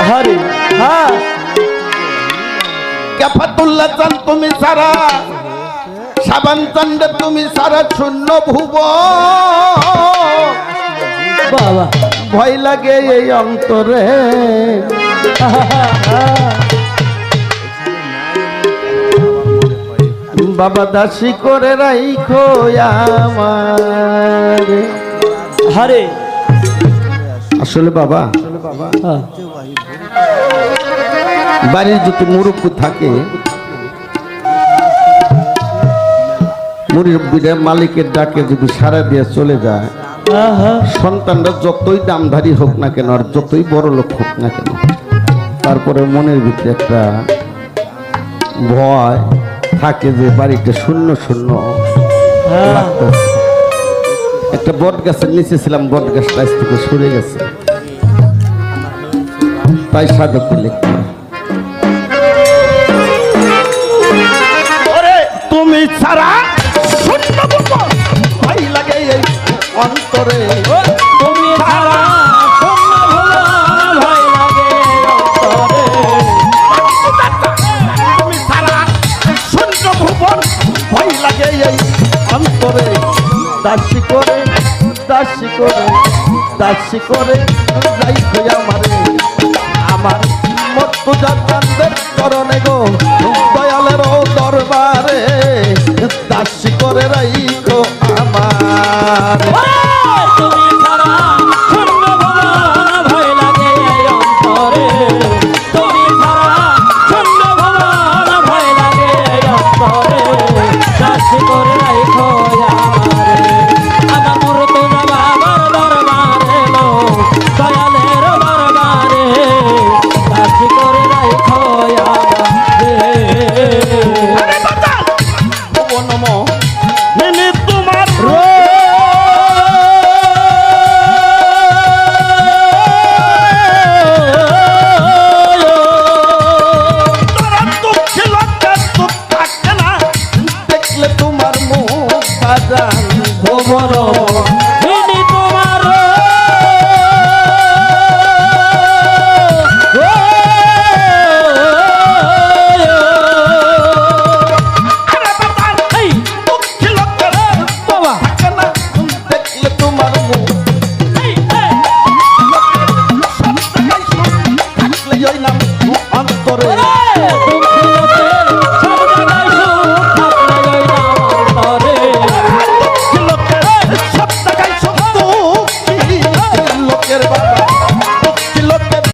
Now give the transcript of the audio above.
হরে হ্যাঁ কাফাতুল্লাহ চান তুমি সারা, সাবান চান্দে তুমি সারা, শূন্য ভুব বাবা ভয় লাগে এই অন্তরে। বাবা দাসী করে রাইখো আমার। হরে আসলে বাবা হ্যাঁ বাড়ির যদি মুরব্বী থাকে, মুরব্বীরা মালিকের ডাকে যদি সারা দিয়ে চলে যায়, সন্তানরা যতই দামধারী হোক না কেন আর যতই বড় লোক হোক না কেন, তারপরে মনের ভিতরে একটা ভয় থাকে যে বাড়িটা শূন্য শূন্য লাগতেছে। একটা বট গাছের নিচে ছিলাম, বট গাছটা আজ থেকে সরে গেছে, তাই সাধক লিখতে তুমি ছাড়া শূন্য ভয় লাগে এই অন্তরে। তুমি ছাড়া ভয় লাগে অন্তরে। তুমি ছাড়া শূন্য ভুবন ভয় লাগে এই অন্তরে। দাসী করে দাসী করে দাসী করে রাইখো আমার